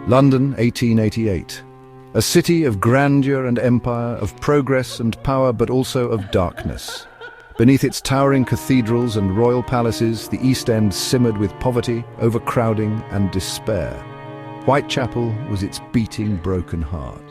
London, 1888. A city of grandeur and empire, of progress and power, but also of darkness. Beneath its towering cathedrals and royal palaces, the East End simmered with poverty, overcrowding and despair. Whitechapel was its beating, broken heart.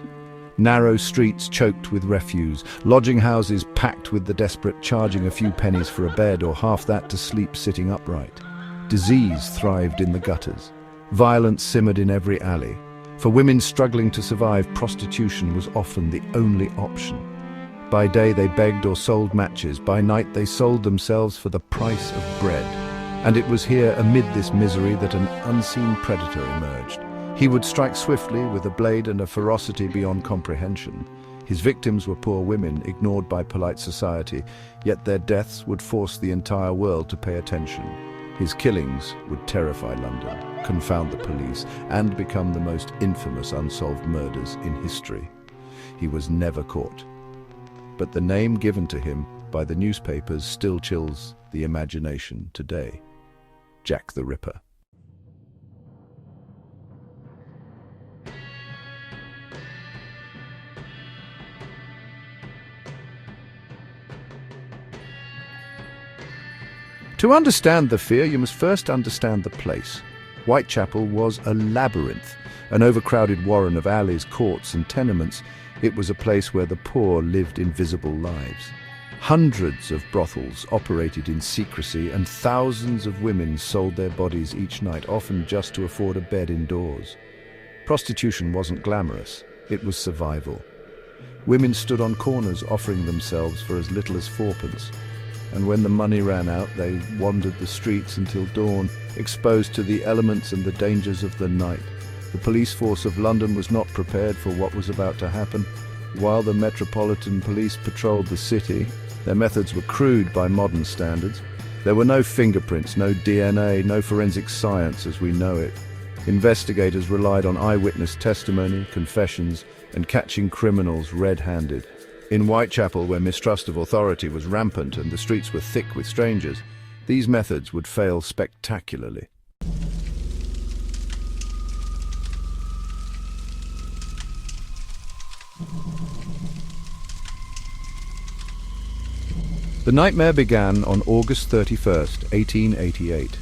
Narrow streets choked with refuse, lodging houses packed with the desperate charging a few pennies for a bed or half that to sleep sitting upright. Disease thrived in the gutters. Violence simmered in every alley. For women struggling to survive, prostitution was often the only option. By day they begged or sold matches, by night they sold themselves for the price of bread. And it was here, amid this misery, that an unseen predator emerged. He would strike swiftly with a blade and a ferocity beyond comprehension. His victims were poor women, ignored by polite society, yet their deaths would force the entire world to pay attention. His killings would terrify London, confound the police, and become the most infamous unsolved murders in history. He was never caught. But the name given to him by the newspapers still chills the imagination today. Jack the Ripper. To understand the fear, you must first understand the place. Whitechapel was a labyrinth, an overcrowded warren of alleys, courts and tenements. It was a place where the poor lived invisible lives. Hundreds of brothels operated in secrecy, and thousands of women sold their bodies each night, often just to afford a bed indoors. Prostitution wasn't glamorous, it was survival. Women stood on corners offering themselves for as little as fourpence. And when the money ran out, they wandered the streets until dawn, exposed to the elements and the dangers of the night. The police force of London was not prepared for what was about to happen. While the Metropolitan Police patrolled the city, their methods were crude by modern standards. There were no fingerprints, no DNA, no forensic science as we know it. Investigators relied on eyewitness testimony, confessions, and catching criminals red-handed. In Whitechapel, where mistrust of authority was rampant and the streets were thick with strangers, these methods would fail spectacularly. The nightmare began on August 31st, 1888.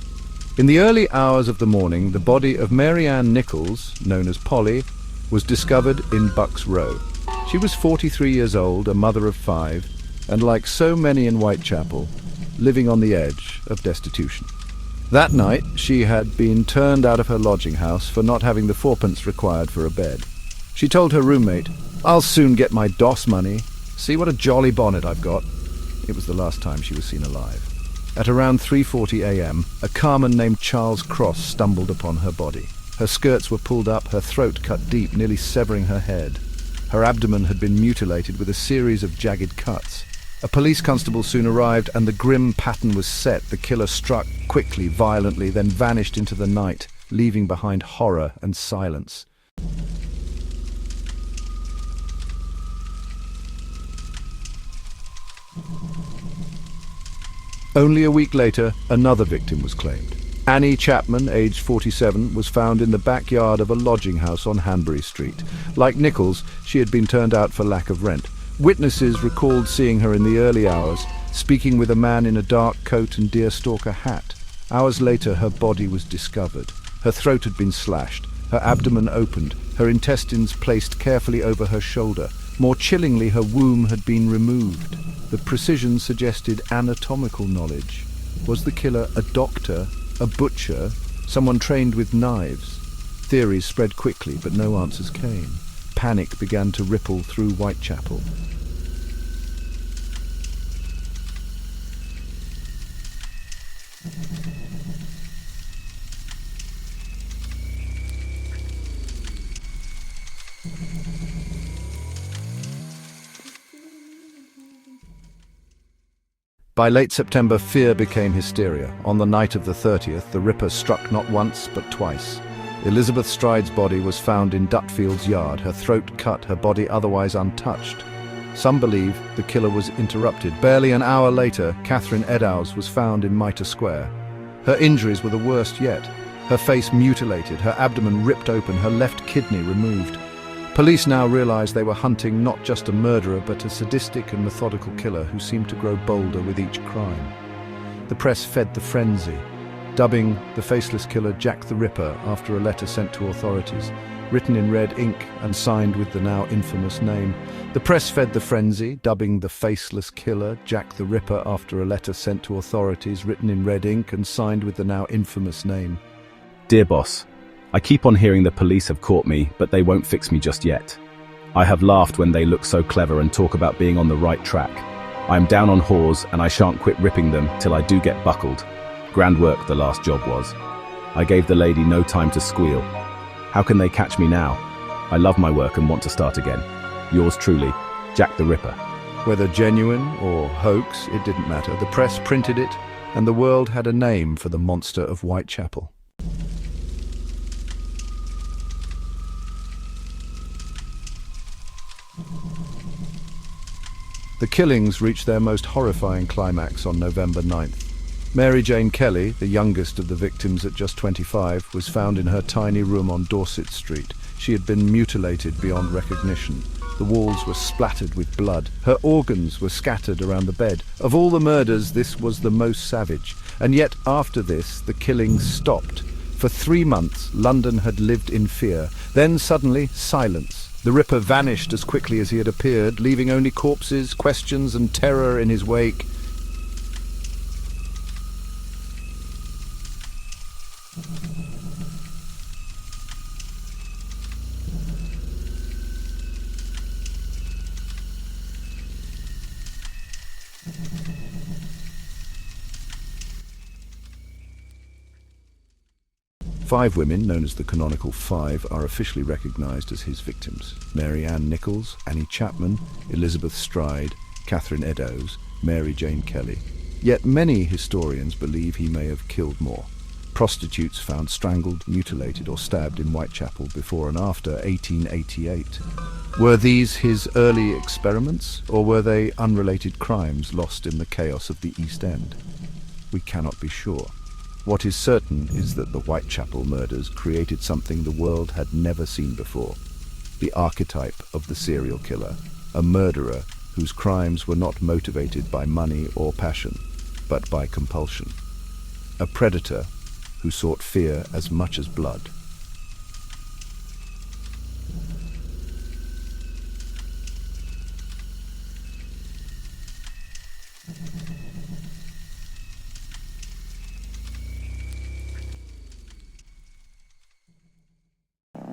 In the early hours of the morning, the body of Mary Ann Nichols, known as Polly, was discovered in Bucks Row. She was 43 years old, a mother of 5, and like so many in Whitechapel, living on the edge of destitution. That night, she had been turned out of her lodging house for not having the fourpence required for a bed. She told her roommate, "I'll soon get my DOS money. See what a jolly bonnet I've got." It was the last time she was seen alive. At around 3:40 a.m., a carman named Charles Cross stumbled upon her body. Her skirts were pulled up, her throat cut deep, nearly severing her head. Her abdomen had been mutilated with a series of jagged cuts. A police constable soon arrived, and the grim pattern was set. The killer struck quickly, violently, then vanished into the night, leaving behind horror and silence. Only a week later, another victim was claimed. Annie Chapman, aged 47, was found in the backyard of a lodging house on Hanbury Street. Like Nichols, she had been turned out for lack of rent. Witnesses recalled seeing her in the early hours, speaking with a man in a dark coat and deerstalker hat. Hours later, her body was discovered. Her throat had been slashed, her abdomen opened, her intestines placed carefully over her shoulder. More chillingly, her womb had been removed. The precision suggested anatomical knowledge. Was the killer a doctor? A butcher, someone trained with knives? Theories spread quickly, but no answers came. Panic began to ripple through Whitechapel. By late September, fear became hysteria. On the night of the 30th, the Ripper struck not once, but twice. Elizabeth Stride's body was found in Dutfield's yard, her throat cut, her body otherwise untouched. Some believe the killer was interrupted. Barely an hour later, Catherine Eddowes was found in Mitre Square. Her injuries were the worst yet. her face mutilated, her abdomen ripped open, her left kidney removed. Police now realized they were hunting not just a murderer, but a sadistic and methodical killer who seemed to grow bolder with each crime. The press fed the frenzy, dubbing the faceless killer Jack the Ripper after a letter sent to authorities, written in red ink and signed with the now infamous name. The press fed the frenzy, dubbing the faceless killer Jack the Ripper after a letter sent to authorities, written in red ink and signed with the now infamous name. Dear boss, I keep on hearing the police have caught me, but they won't fix me just yet. I have laughed when they look so clever and talk about being on the right track. I am down on whores and I shan't quit ripping them till I do get buckled. Grand work the last job was. I gave the lady no time to squeal. How can they catch me now? I love my work and want to start again. Yours truly, Jack the Ripper. Whether genuine or hoax, it didn't matter. The press printed it, and the world had a name for the monster of Whitechapel. The killings reached their most horrifying climax on November 9th. Mary Jane Kelly, the youngest of the victims at just 25, was found in her tiny room on Dorset Street. She had been mutilated beyond recognition. The walls were splattered with blood. Her organs were scattered around the bed. Of all the murders, this was the most savage. And yet, after this, the killings stopped. For 3 months, London had lived in fear. Then, suddenly, silence. The Ripper vanished as quickly as he had appeared, leaving only corpses, questions, and terror in his wake. Five women, known as the Canonical Five, are officially recognised as his victims: Mary Ann Nichols, Annie Chapman, Elizabeth Stride, Catherine Eddowes, Mary Jane Kelly. Yet many historians believe he may have killed more. Prostitutes found strangled, mutilated or stabbed in Whitechapel before and after 1888. Were these his early experiments, or were they unrelated crimes lost in the chaos of the East End? We cannot be sure. What is certain is that the Whitechapel murders created something the world had never seen before: the archetype of the serial killer, a murderer whose crimes were not motivated by money or passion, but by compulsion. A predator who sought fear as much as blood.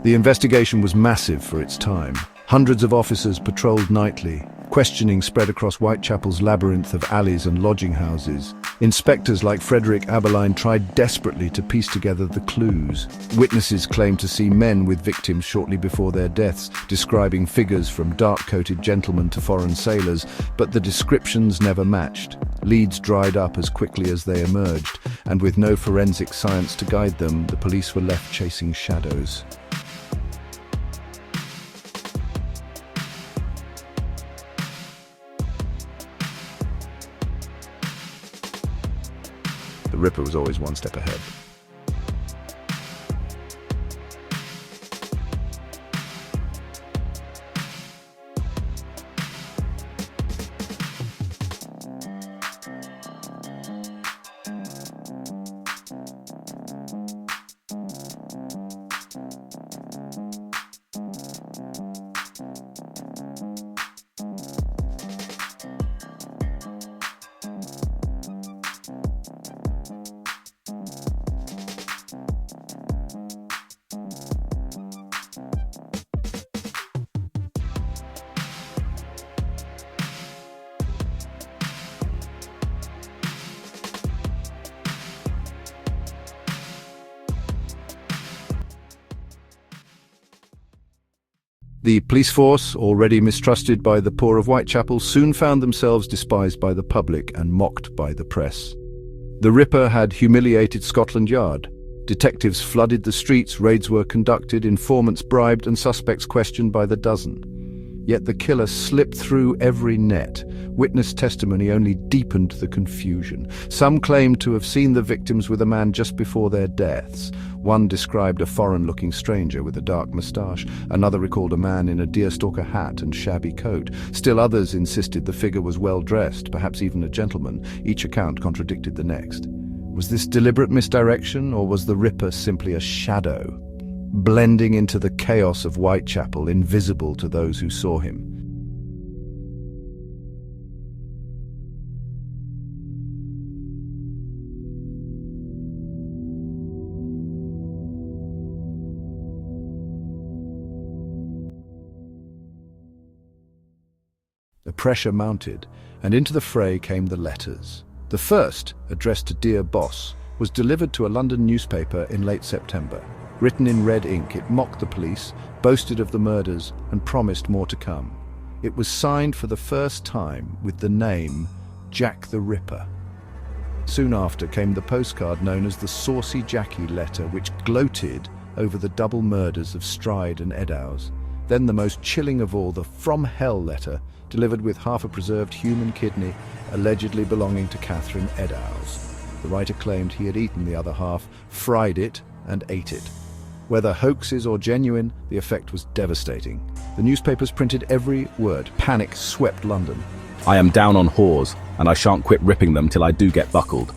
The investigation was massive for its time. Hundreds of officers patrolled nightly. Questioning spread across Whitechapel's labyrinth of alleys and lodging houses. Inspectors like Frederick Aberline tried desperately to piece together the clues. Witnesses claimed to see men with victims shortly before their deaths, describing figures from dark-coated gentlemen to foreign sailors, but the descriptions never matched. Leads dried up as quickly as they emerged, and with no forensic science to guide them, the police were left chasing shadows. The Ripper was always one step ahead. The police force, already mistrusted by the poor of Whitechapel, soon found themselves despised by the public and mocked by the press. The Ripper had humiliated Scotland Yard. Detectives flooded the streets, raids were conducted, informants bribed, and suspects questioned by the dozen. Yet the killer slipped through every net. Witness testimony only deepened the confusion. Some claimed to have seen the victims with a man just before their deaths, One described a foreign-looking stranger with a dark moustache. Another recalled a man in a deerstalker hat and shabby coat. Still others insisted the figure was well-dressed, perhaps even a gentleman. Each account contradicted the next. Was this deliberate misdirection, or was the Ripper simply a shadow, blending into the chaos of Whitechapel, invisible to those who saw him? The pressure mounted, and into the fray came the letters. The first, addressed to Dear Boss, was delivered to a London newspaper in late September. Written in red ink, it mocked the police, boasted of the murders, and promised more to come. It was signed for the first time with the name Jack the Ripper. Soon after came the postcard known as the Saucy Jackie letter, which gloated over the double murders of Stride and Eddowes. Then the most chilling of all, the From Hell letter, delivered with half a preserved human kidney, allegedly belonging to Catherine Eddowes. The writer claimed he had eaten the other half, fried it, and ate it. Whether hoaxes or genuine, the effect was devastating. The newspapers printed every word. Panic swept London. I am down on whores, and I shan't quit ripping them till I do get buckled.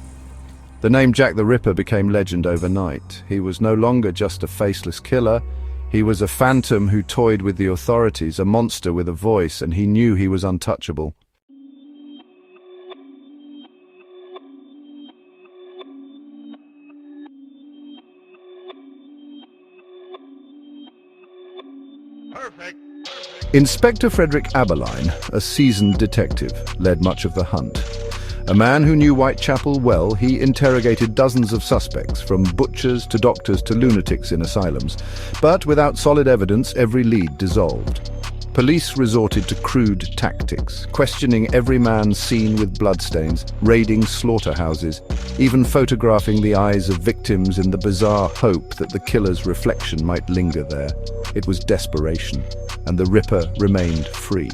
The name Jack the Ripper became legend overnight. He was no longer just a faceless killer. He was a phantom who toyed with the authorities, a monster with a voice, and he knew he was untouchable. Inspector Frederick Aberline, a seasoned detective, led much of the hunt. A man who knew Whitechapel well, he interrogated dozens of suspects, from butchers to doctors to lunatics in asylums. But without solid evidence, every lead dissolved. Police resorted to crude tactics, questioning every man seen with bloodstains, raiding slaughterhouses, even photographing the eyes of victims in the bizarre hope that the killer's reflection might linger there. It was desperation, and the Ripper remained free.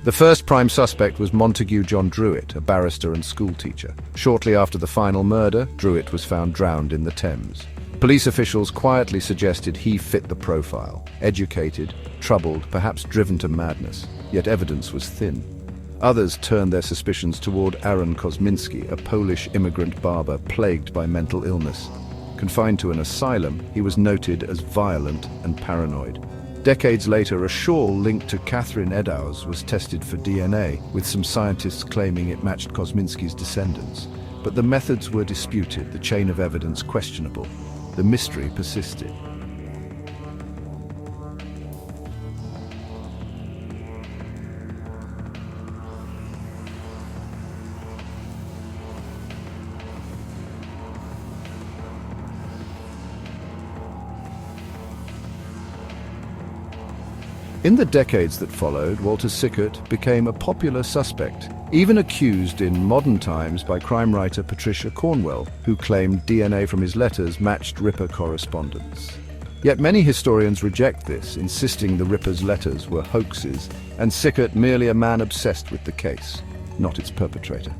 The first prime suspect was Montague John Druitt, a barrister and schoolteacher. Shortly after the final murder, Druitt was found drowned in the Thames. Police officials quietly suggested he fit the profile. Educated, troubled, perhaps driven to madness. Yet evidence was thin. Others turned their suspicions toward Aaron Kosminski, a Polish immigrant barber plagued by mental illness. Confined to an asylum, he was noted as violent and paranoid. Decades later, a shawl linked to Catherine Eddowes was tested for DNA, with some scientists claiming it matched Kosminski's descendants. But the methods were disputed, the chain of evidence questionable. The mystery persisted. In the decades that followed, Walter Sickert became a popular suspect, even accused in modern times by crime writer Patricia Cornwell, who claimed DNA from his letters matched Ripper correspondence. Yet many historians reject this, insisting the Ripper's letters were hoaxes, and Sickert merely a man obsessed with the case, not its perpetrator.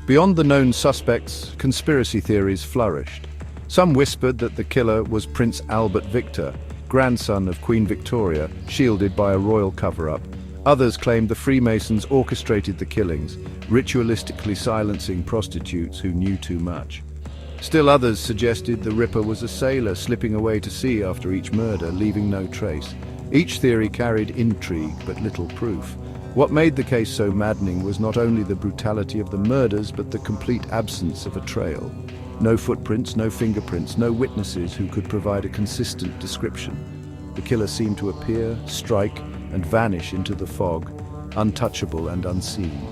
Beyond the known suspects, conspiracy theories flourished. Some whispered that the killer was Prince Albert Victor, grandson of Queen Victoria, shielded by a royal cover-up. Others claimed the Freemasons orchestrated the killings, ritualistically silencing prostitutes who knew too much. Still others suggested the Ripper was a sailor slipping away to sea after each murder, leaving no trace. Each theory carried intrigue but little proof. What made the case so maddening was not only the brutality of the murders, but the complete absence of a trail. No footprints, no fingerprints, no witnesses who could provide a consistent description. The killer seemed to appear, strike, and vanish into the fog, untouchable and unseen.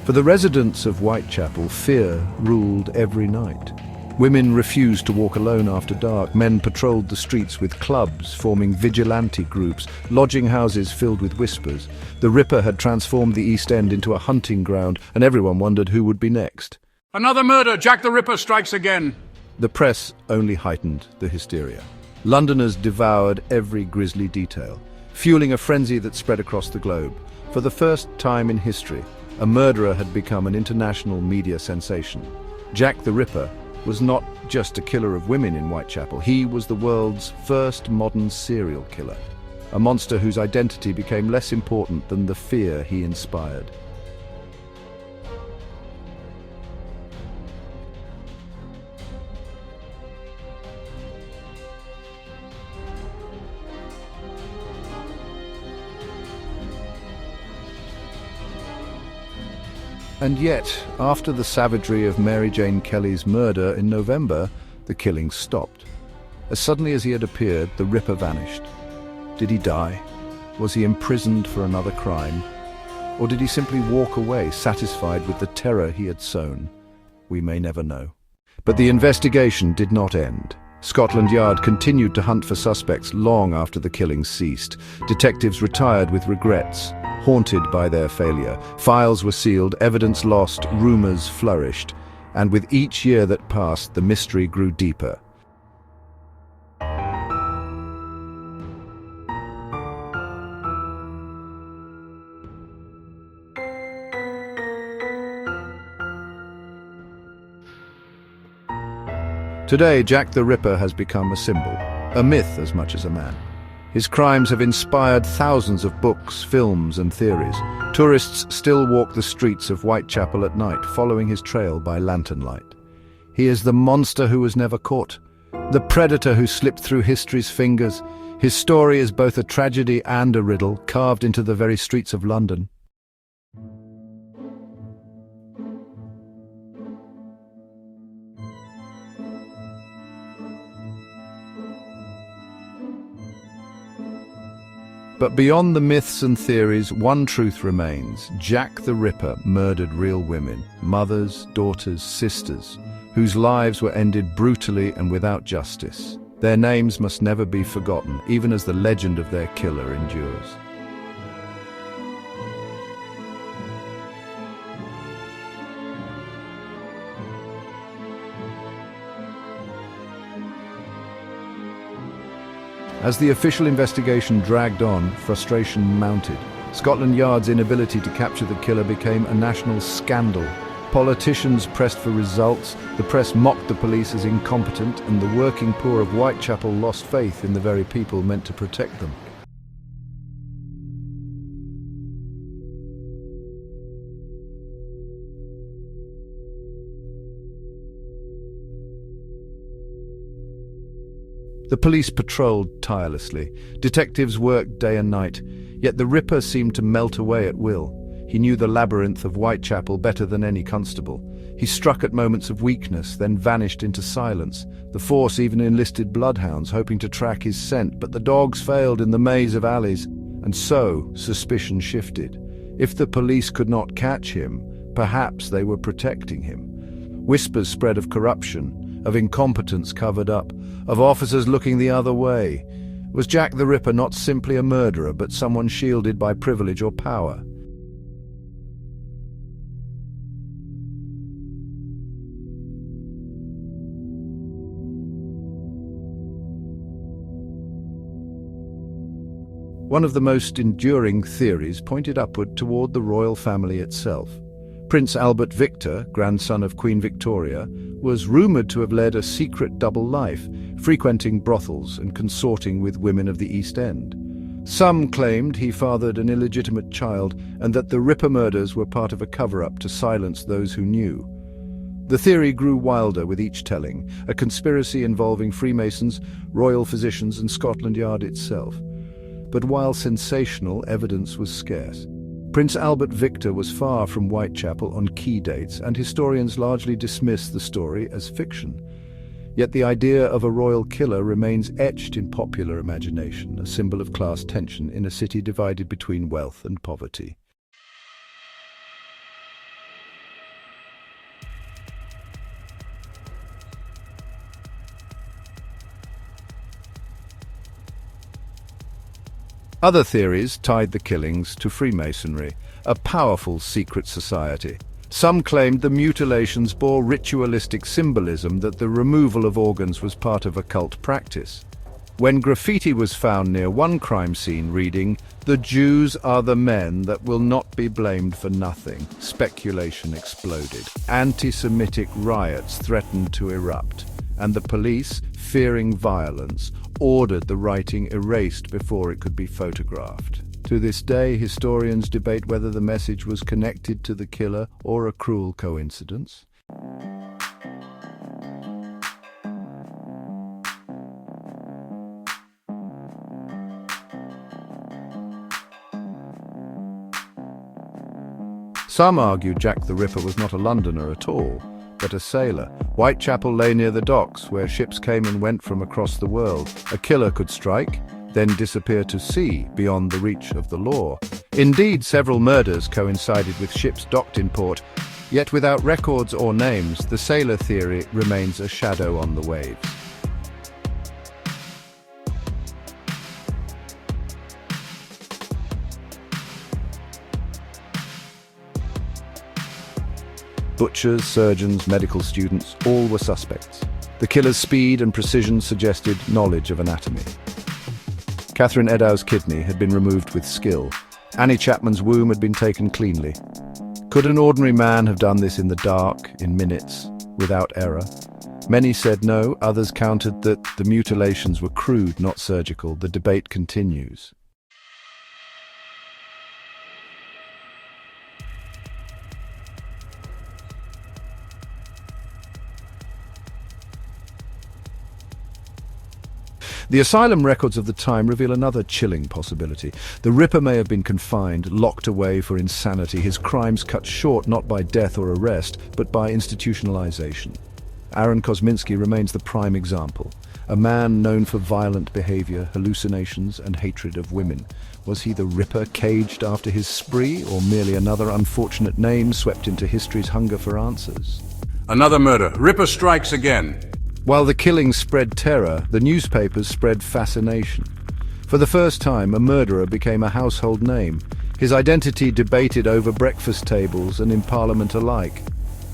For the residents of Whitechapel, fear ruled every night. Women refused to walk alone after dark. Men patrolled the streets with clubs, forming vigilante groups, lodging houses filled with whispers. The Ripper had transformed the East End into a hunting ground, and everyone wondered who would be next. Another murder! Jack the Ripper strikes again! The press only heightened the hysteria. Londoners devoured every grisly detail, fueling a frenzy that spread across the globe. For the first time in history, a murderer had become an international media sensation. Jack the Ripper was not just a killer of women in Whitechapel. He was the world's first modern serial killer, a monster whose identity became less important than the fear he inspired. And yet, after the savagery of Mary Jane Kelly's murder in November, the killings stopped. As suddenly as he had appeared, the Ripper vanished. Did he die? Was he imprisoned for another crime? Or did he simply walk away, satisfied with the terror he had sown? We may never know. But the investigation did not end. Scotland Yard continued to hunt for suspects long after the killings ceased. Detectives retired with regrets, haunted by their failure. Files were sealed, evidence lost, rumors flourished, and with each year that passed, the mystery grew deeper. Today, Jack the Ripper has become a symbol, a myth as much as a man. His crimes have inspired thousands of books, films, and theories. Tourists still walk the streets of Whitechapel at night, following his trail by lantern light. He is the monster who was never caught, the predator who slipped through history's fingers. His story is both a tragedy and a riddle, carved into the very streets of London. But beyond the myths and theories, one truth remains. Jack the Ripper murdered real women, mothers, daughters, sisters, whose lives were ended brutally and without justice. Their names must never be forgotten, even as the legend of their killer endures. As the official investigation dragged on, frustration mounted. Scotland Yard's inability to capture the killer became a national scandal. Politicians pressed for results, the press mocked the police as incompetent, and the working poor of Whitechapel lost faith in the very people meant to protect them. The police patrolled tirelessly. Detectives worked day and night, yet the Ripper seemed to melt away at will. He knew the labyrinth of Whitechapel better than any constable. He struck at moments of weakness, then vanished into silence. The force even enlisted bloodhounds, hoping to track his scent, but the dogs failed in the maze of alleys, and so suspicion shifted. If the police could not catch him, perhaps they were protecting him. Whispers spread of corruption, of incompetence covered up, of officers looking the other way. Was Jack the Ripper not simply a murderer, but someone shielded by privilege or power? One of the most enduring theories pointed upward toward the royal family itself. Prince Albert Victor, grandson of Queen Victoria, was rumoured to have led a secret double life, frequenting brothels and consorting with women of the East End. Some claimed he fathered an illegitimate child and that the Ripper murders were part of a cover-up to silence those who knew. The theory grew wilder with each telling, a conspiracy involving Freemasons, royal physicians and Scotland Yard itself. But while sensational, evidence was scarce. Prince Albert Victor was far from Whitechapel on key dates, and historians largely dismiss the story as fiction. Yet the idea of a royal killer remains etched in popular imagination, a symbol of class tension in a city divided between wealth and poverty. Other theories tied the killings to Freemasonry, a powerful secret society. Some claimed the mutilations bore ritualistic symbolism, that the removal of organs was part of a cult practice. When graffiti was found near one crime scene reading, "The Jews are the men that will not be blamed for nothing," speculation exploded. Anti-Semitic riots threatened to erupt, and the police, fearing violence, ordered the writing erased before it could be photographed. To this day, historians debate whether the message was connected to the killer or a cruel coincidence. Some argue Jack the Ripper was not a Londoner at all, but a sailor. Whitechapel lay near the docks, where ships came and went from across the world. A killer could strike, then disappear to sea, beyond the reach of the law. Indeed, several murders coincided with ships docked in port, yet without records or names, the sailor theory remains a shadow on the waves. Butchers, surgeons, medical students, all were suspects. The killer's speed and precision suggested knowledge of anatomy. Catherine Edow's kidney had been removed with skill. Annie Chapman's womb had been taken cleanly. Could an ordinary man have done this in the dark, in minutes, without error? Many said no, others countered that the mutilations were crude, not surgical. The debate continues. The asylum records of the time reveal another chilling possibility. The Ripper may have been confined, locked away for insanity, his crimes cut short not by death or arrest, but by institutionalization. Aaron Kosminski remains the prime example. A man known for violent behavior, hallucinations, and hatred of women. Was he the Ripper caged after his spree, or merely another unfortunate name swept into history's hunger for answers? Another murder. Ripper strikes again. While the killings spread terror, the newspapers spread fascination. For the first time, a murderer became a household name, his identity debated over breakfast tables and in Parliament alike.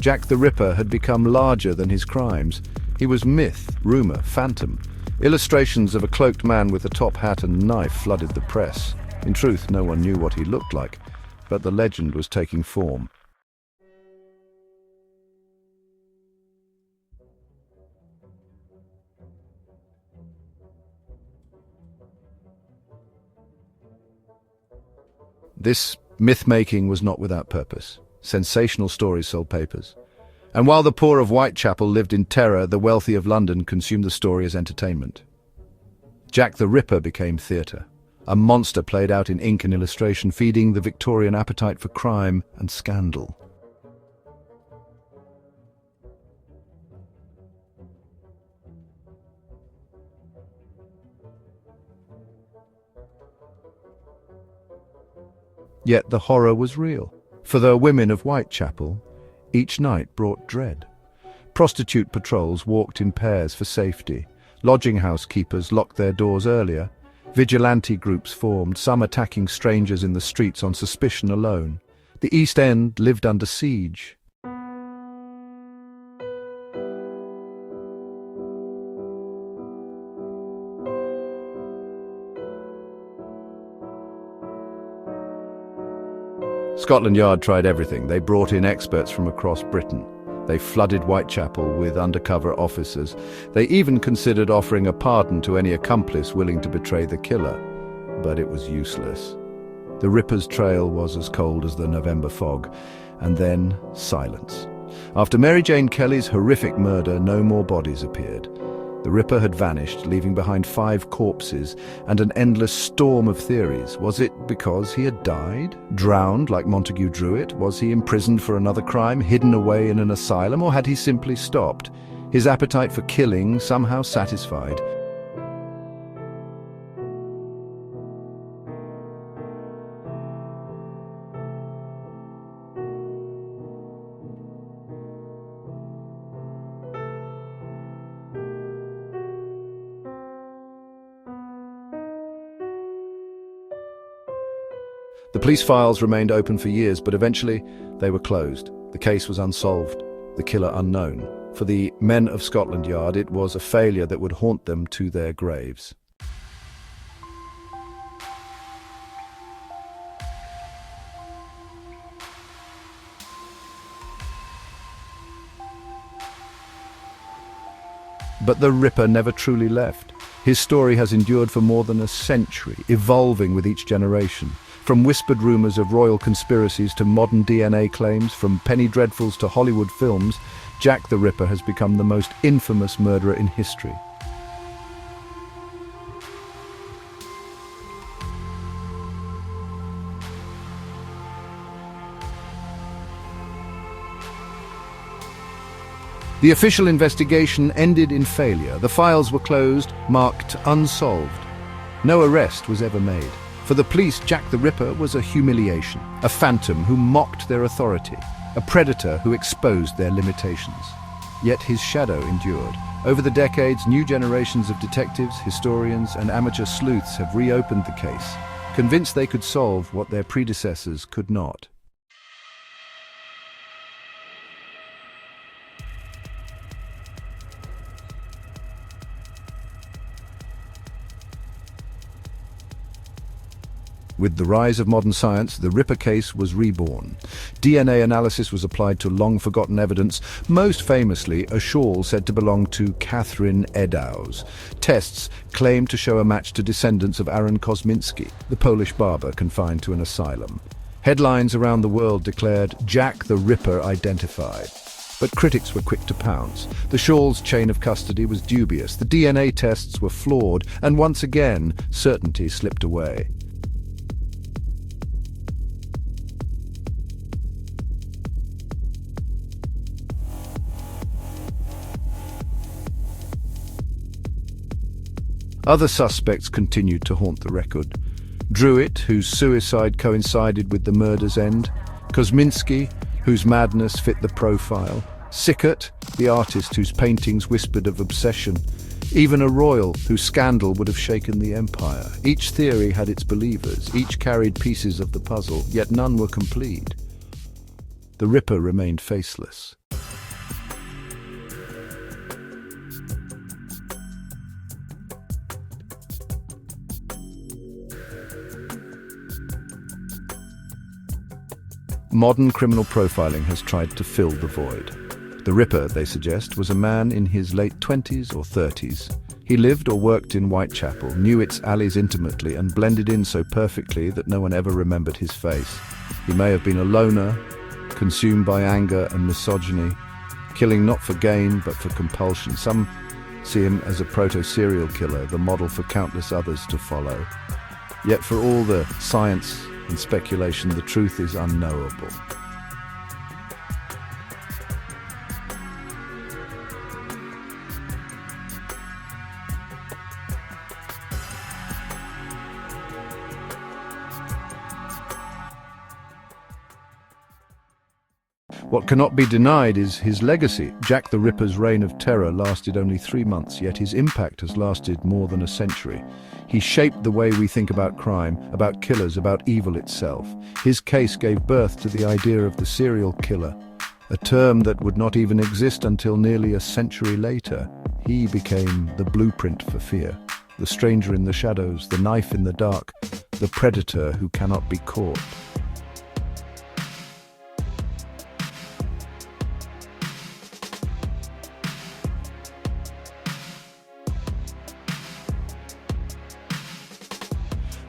Jack the Ripper had become larger than his crimes. He was myth, rumour, phantom. Illustrations of a cloaked man with a top hat and knife flooded the press. In truth, no one knew what he looked like, but the legend was taking form. This myth-making was not without purpose. Sensational stories sold papers. And while the poor of Whitechapel lived in terror, the wealthy of London consumed the story as entertainment. Jack the Ripper became theatre. A monster played out in ink and illustration, feeding the Victorian appetite for crime and scandal. Yet the horror was real. For the women of Whitechapel, each night brought dread. Prostitute patrols walked in pairs for safety. Lodging house keepers locked their doors earlier. Vigilante groups formed, some attacking strangers in the streets on suspicion alone. The East End lived under siege. Scotland Yard tried everything. They brought in experts from across Britain. They flooded Whitechapel with undercover officers. They even considered offering a pardon to any accomplice willing to betray the killer. But it was useless. The Ripper's trail was as cold as the November fog. And then silence. After Mary Jane Kelly's horrific murder, no more bodies appeared. The Ripper had vanished, leaving behind 5 corpses and an endless storm of theories. Was it because he had died? Drowned like Montague Druitt? Was he imprisoned for another crime, hidden away in an asylum, or had he simply stopped? His appetite for killing somehow satisfied. The police files remained open for years, but eventually they were closed. The case was unsolved, the killer unknown. For the men of Scotland Yard, it was a failure that would haunt them to their graves. But the Ripper never truly left. His story has endured for more than a century, evolving with each generation. From whispered rumours of royal conspiracies to modern DNA claims, from penny dreadfuls to Hollywood films, Jack the Ripper has become the most infamous murderer in history. The official investigation ended in failure. The files were closed, marked unsolved. No arrest was ever made. For the police, Jack the Ripper was a humiliation, a phantom who mocked their authority, a predator who exposed their limitations. Yet his shadow endured. Over the decades, new generations of detectives, historians, and amateur sleuths have reopened the case, convinced they could solve what their predecessors could not. With the rise of modern science, the Ripper case was reborn. DNA analysis was applied to long-forgotten evidence, most famously a shawl said to belong to Catherine Eddowes. Tests claimed to show a match to descendants of Aaron Kosminski, the Polish barber confined to an asylum. Headlines around the world declared Jack the Ripper identified. But critics were quick to pounce. The shawl's chain of custody was dubious, the DNA tests were flawed, and once again, certainty slipped away. Other suspects continued to haunt the record. Druitt, whose suicide coincided with the murder's end. Kosminski, whose madness fit the profile. Sickert, the artist whose paintings whispered of obsession. Even a royal whose scandal would have shaken the empire. Each theory had its believers, each carried pieces of the puzzle, yet none were complete. The Ripper remained faceless. Modern criminal profiling has tried to fill the void. The Ripper, they suggest, was a man in his late 20s or 30s. He lived or worked in Whitechapel, knew its alleys intimately, and blended in so perfectly that no one ever remembered his face. He may have been a loner, consumed by anger and misogyny, killing not for gain but for compulsion. Some see him as a proto-serial killer, the model for countless others to follow. Yet for all the science and speculation, the truth is unknowable. What cannot be denied is his legacy. Jack the Ripper's reign of terror lasted only 3 months, yet his impact has lasted more than a century. He shaped the way we think about crime, about killers, about evil itself. His case gave birth to the idea of the serial killer, a term that would not even exist until nearly a century later. He became the blueprint for fear, the stranger in the shadows, the knife in the dark, the predator who cannot be caught.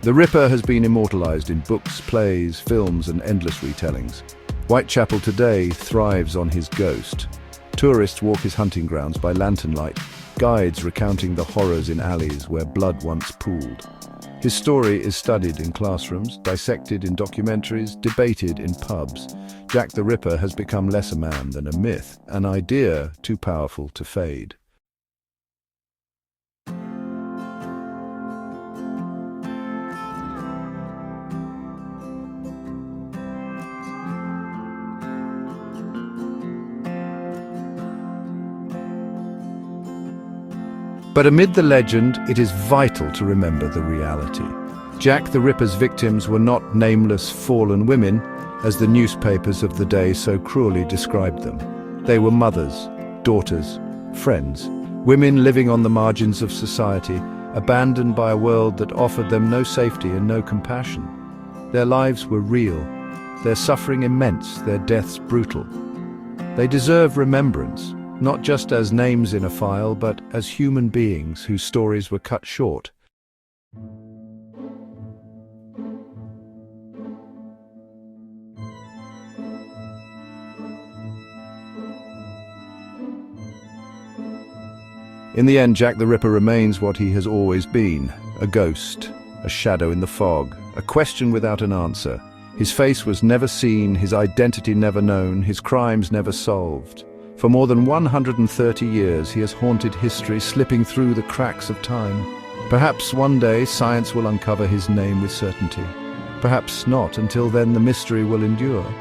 The Ripper has been immortalized in books, plays, films, and endless retellings. Whitechapel today thrives on his ghost. Tourists walk his hunting grounds by lantern light, guides recounting the horrors in alleys where blood once pooled. His story is studied in classrooms, dissected in documentaries, debated in pubs. Jack the Ripper has become less a man than a myth, an idea too powerful to fade. But amid the legend, it is vital to remember the reality. Jack the Ripper's victims were not nameless, fallen women, as the newspapers of the day so cruelly described them. They were mothers, daughters, friends, women living on the margins of society, abandoned by a world that offered them no safety and no compassion. Their lives were real, their suffering immense, their deaths brutal. They deserve remembrance, not just as names in a file, but as human beings whose stories were cut short. In the end, Jack the Ripper remains what he has always been, a ghost, a shadow in the fog, a question without an answer. His face was never seen, his identity never known, his crimes never solved. For more than 130 years, he has haunted history, slipping through the cracks of time. Perhaps one day science will uncover his name with certainty. Perhaps not. Until then, the mystery will endure.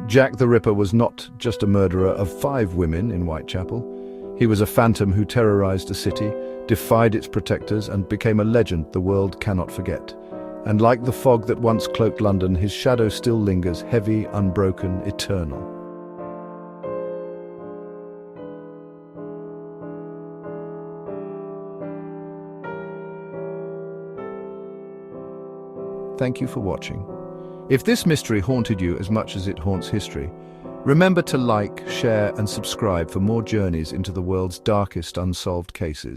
Jack the Ripper was not just a murderer of 5 women in Whitechapel. He was a phantom who terrorized a city, defied its protectors, and became a legend the world cannot forget. And like the fog that once cloaked London, his shadow still lingers, heavy, unbroken, eternal. Thank you for watching. If this mystery haunted you as much as it haunts history, remember to like, share, and subscribe for more journeys into the world's darkest unsolved cases.